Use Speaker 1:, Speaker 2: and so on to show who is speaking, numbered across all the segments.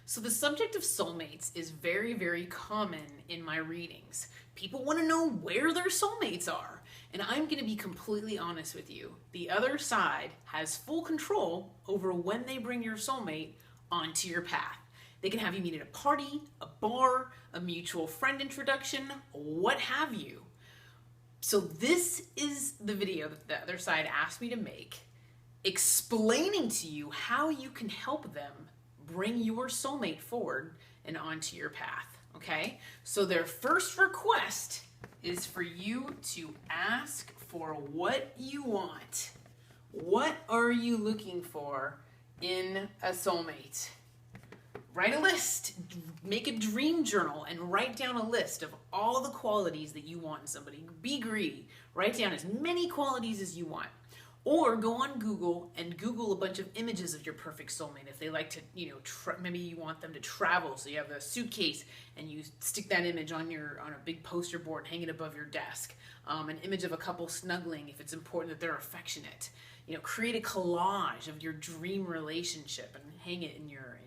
Speaker 1: So the subject of soulmates is very, very common in my readings. People want to know where their soulmates are. And I'm going to be completely honest with you. The other side has full control over when they bring your soulmate onto your path. They can have you meet at a party, a bar, a mutual friend introduction, what have you. So this is the video that the other side asked me to make, explaining to you how you can help them bring your soulmate forward and onto your path, okay? So their first request is for you to ask for what you want. What are you looking for in a soulmate? Write a list, make a dream journal, and write down a list of all the qualities that you want in somebody. Be greedy. Write down as many qualities as you want. Or go on Google and Google a bunch of images of your perfect soulmate. If they like to, maybe you want them to travel, so you have a suitcase and you stick that image on a big poster board, hang it above your desk. An image of a couple snuggling if it's important that they're affectionate. Create a collage of your dream relationship and hang it in your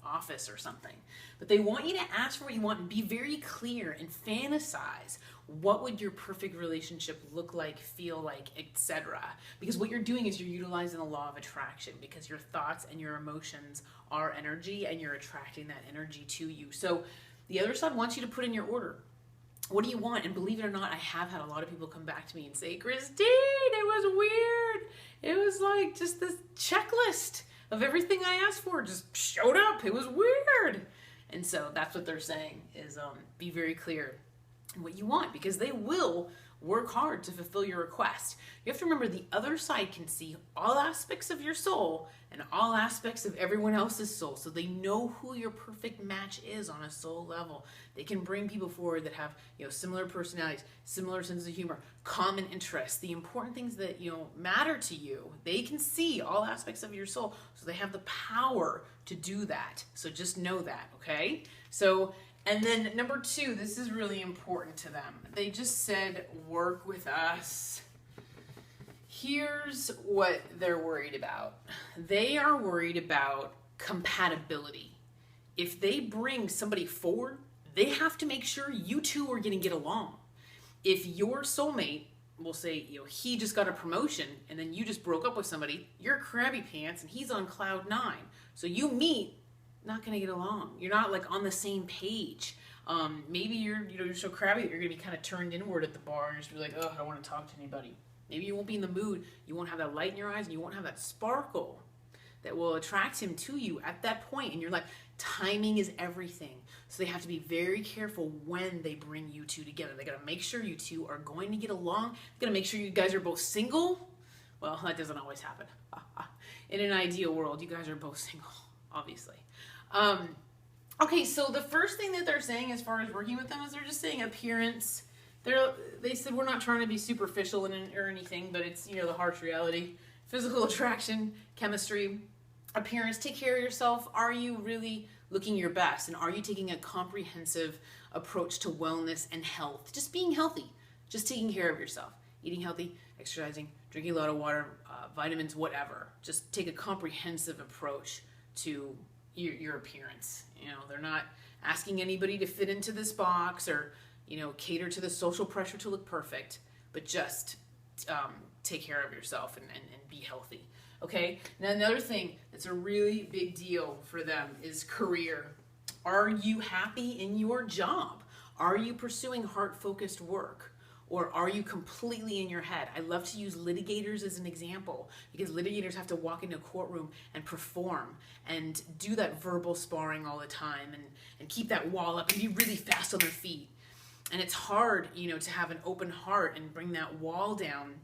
Speaker 1: office or something. But they want you to ask for what you want and be very clear and fantasize what would your perfect relationship look like, feel like, etc. Because what you're doing is you're utilizing the law of attraction, because your thoughts and your emotions are energy and you're attracting that energy to you. So the other side wants you to put in your order. What do you want? And believe it or not, I have had a lot of people come back to me and say, Christine, it was weird. It was like just this checklist of everything I asked for just showed up. It was weird. And so that's what they're saying is be very clear in what you want, because they will work hard to fulfill your request. You have to remember the other side can see all aspects of your soul and all aspects of everyone else's soul. So they know who your perfect match is on a soul level. They can bring people forward that have, similar personalities, similar sense of humor, common interests, the important things that, matter to you. They can see all aspects of your soul. So they have the power to do that. So just know that, okay? So, and then number 2, this is really important to them. They just said, work with us. Here's what they're worried about. They are worried about compatibility. If they bring somebody forward, they have to make sure you two are going to get along. If your soulmate, we'll say, he just got a promotion and then you just broke up with somebody, you're crabby pants and he's on cloud 9. So you meet, not going to get along. You're not like on the same page. Maybe you're so crabby that you're going to be kind of turned inward at the bar and just be like, oh, I don't want to talk to anybody. Maybe you won't be in the mood. You won't have that light in your eyes and you won't have that sparkle that will attract him to you at that point in your life. Timing is everything. So they have to be very careful when they bring you two together. They got to make sure you two are going to get along. They got to make sure you guys are both single. Well, that doesn't always happen. In an ideal world, you guys are both single, obviously. Okay, so the first thing that they're saying as far as working with them is they're just saying appearance. They said we're not trying to be superficial or anything, but it's, the harsh reality. Physical attraction, chemistry, appearance. Take care of yourself. Are you really looking your best? And are you taking a comprehensive approach to wellness and health? Just being healthy. Just taking care of yourself. Eating healthy, exercising, drinking a lot of water, vitamins, whatever. Just take a comprehensive approach to your appearance. They're not asking anybody to fit into this box or, cater to the social pressure to look perfect, but just take care of yourself and be healthy. Okay? Now, another thing that's a really big deal for them is career. Are you happy in your job? Are you pursuing heart-focused work? Or are you completely in your head? I love to use litigators as an example, because litigators have to walk into a courtroom and perform and do that verbal sparring all the time and keep that wall up and be really fast on their feet. And it's hard, to have an open heart and bring that wall down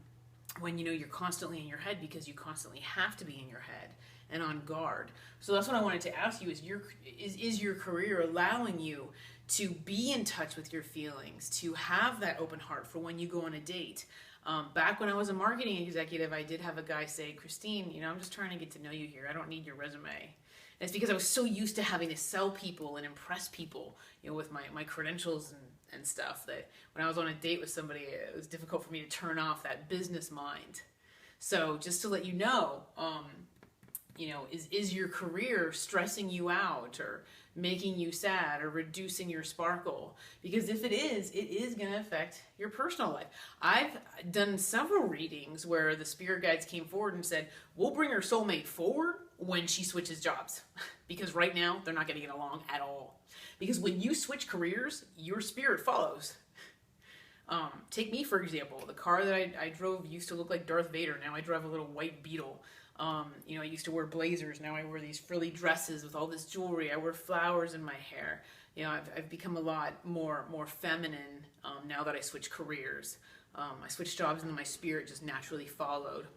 Speaker 1: when, you're constantly in your head, because you constantly have to be in your head and on guard. So that's what I wanted to ask you is your career allowing you to be in touch with your feelings, to have that open heart for when you go on a date? Back when I was a marketing executive, I did have a guy say, Christine, I'm just trying to get to know you here. I don't need your resume. And it's because I was so used to having to sell people and impress people, with my credentials and stuff, that when I was on a date with somebody, it was difficult for me to turn off that business mind. So just to let you know, is your career stressing you out or making you sad or reducing your sparkle? Because if it is going to affect your personal life. I've done several readings where the spirit guides came forward and said, we'll bring her soulmate forward when she switches jobs. Because right now, they're not going to get along at all. Because when you switch careers, your spirit follows. Take me, for example. The car that I drove used to look like Darth Vader. Now I drive a little white Beetle. I used to wear blazers. Now I wear these frilly dresses with all this jewelry. I wear flowers in my hair. I've become a lot more feminine now that I switched careers. I switched jobs and then my spirit just naturally followed.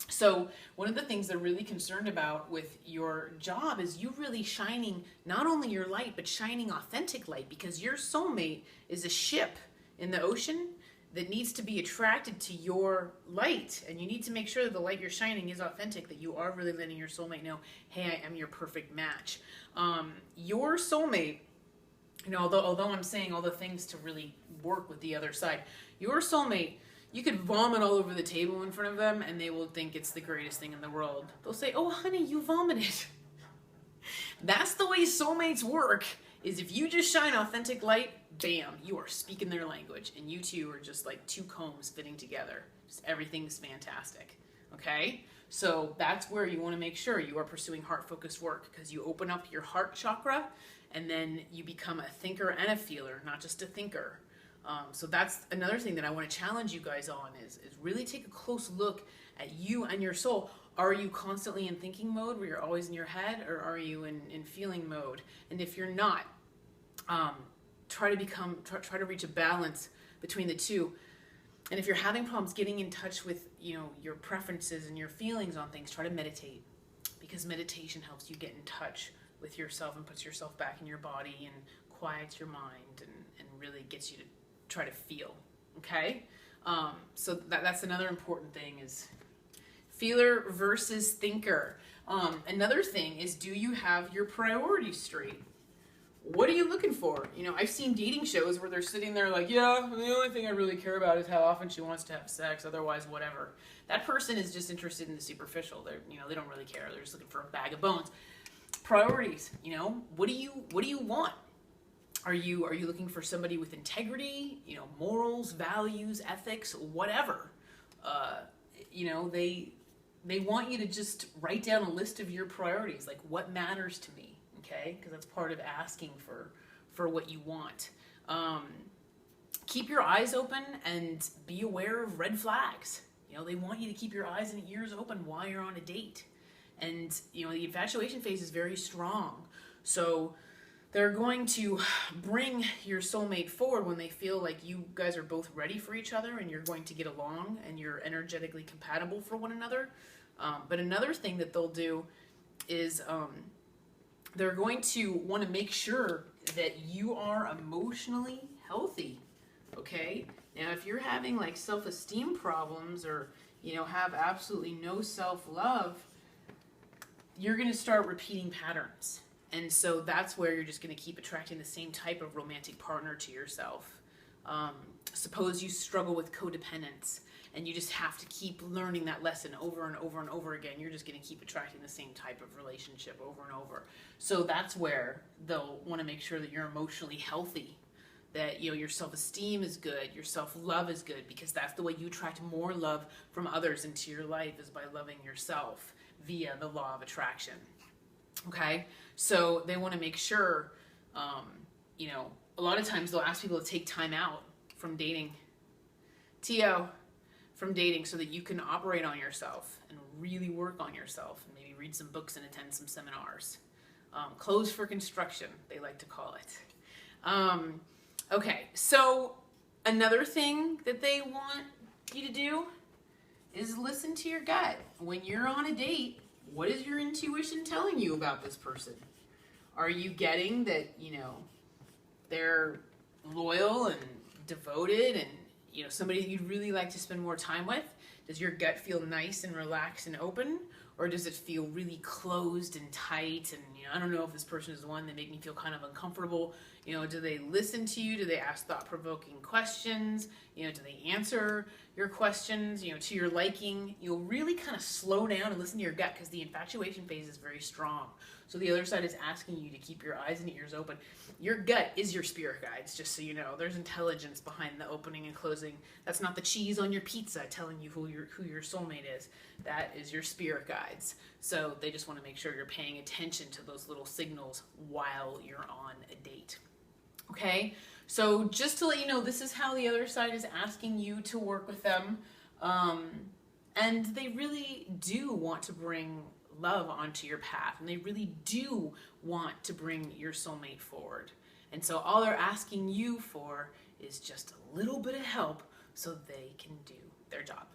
Speaker 1: So one of the things they're really concerned about with your job is you really shining not only your light, but shining authentic light, because your soulmate is a ship in the ocean that needs to be attracted to your light, and you need to make sure that the light you're shining is authentic, that you are really letting your soulmate know, hey, I am your perfect match. Your soulmate, although I'm saying all the things to really work with the other side, your soulmate, you could vomit all over the table in front of them and they will think it's the greatest thing in the world. They'll say, oh honey, you vomited. That's the way soulmates work, is if you just shine authentic light, bam, you are speaking their language, and you two are just like two combs fitting together. Just everything's fantastic. Okay? So that's where you want to make sure you are pursuing heart-focused work, because you open up your heart chakra and then you become a thinker and a feeler, not just a thinker. So that's another thing that I want to challenge you guys on is really take a close look at you and your soul. Are you constantly in thinking mode where you're always in your head, or are you in feeling mode? And if you're not, try to reach a balance between the two. And if you're having problems getting in touch with your preferences and your feelings on things, try to meditate, because meditation helps you get in touch with yourself and puts yourself back in your body and quiets your mind and really gets you to try to feel. Okay? So that's another important thing, is feeler versus thinker. Another thing is, do you have your priorities straight? What are you looking for? I've seen dating shows where they're sitting there like, yeah, the only thing I really care about is how often she wants to have sex, otherwise whatever. That person is just interested in the superficial. They don't really care. They're just looking for a bag of bones. Priorities, what do you want? Are you looking for somebody with integrity, morals, values, ethics, whatever? They want you to just write down a list of your priorities, like what matters to me, okay? Because that's part of asking for what you want. Keep your eyes open and be aware of red flags. They want you to keep your eyes and ears open while you're on a date. And, the infatuation phase is very strong. So they're going to bring your soulmate forward when they feel like you guys are both ready for each other and you're going to get along and you're energetically compatible for one another. But another thing that they'll do is they're going to want to make sure that you are emotionally healthy. Okay? Now, if you're having like self-esteem problems or, have absolutely no self-love, you're going to start repeating patterns. And so that's where you're just going to keep attracting the same type of romantic partner to yourself. Suppose you struggle with codependence and you just have to keep learning that lesson over and over and over again. You're just going to keep attracting the same type of relationship over and over. So that's where they'll want to make sure that you're emotionally healthy, that your self-esteem is good, your self-love is good, because that's the way you attract more love from others into your life, is by loving yourself via the law of attraction. Okay? So they want to make sure, a lot of times they'll ask people to take time out from dating, from dating, so that you can operate on yourself and really work on yourself and maybe read some books and attend some seminars. Clothes for construction, they like to call it. Okay, so another thing that they want you to do is listen to your gut. When you're on a date, what is your intuition telling you about this person? Are you getting that, they're loyal and devoted and, somebody that you'd really like to spend more time with? Does your gut feel nice and relaxed and open? Or does it feel really closed and tight? And, I don't know if this person is the one that make me feel kind of uncomfortable. Do they listen to you? Do they ask thought-provoking questions? Do they answer your questions, to your liking? You'll really kind of slow down and listen to your gut, because the infatuation phase is very strong. So the other side is asking you to keep your eyes and ears open. Your gut is your spirit guides, just so you know. There's intelligence behind the opening and closing. That's not the cheese on your pizza telling you who your soulmate is. That is your spirit guides. So they just want to make sure you're paying attention to those little signals while you're on a date. Okay? So just to let you know, this is how the other side is asking you to work with them. And they really do want to bring love onto your path, and they really do want to bring your soulmate forward. And so all they're asking you for is just a little bit of help so they can do their job.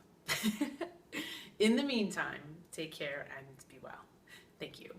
Speaker 1: In the meantime, take care and be well. Thank you.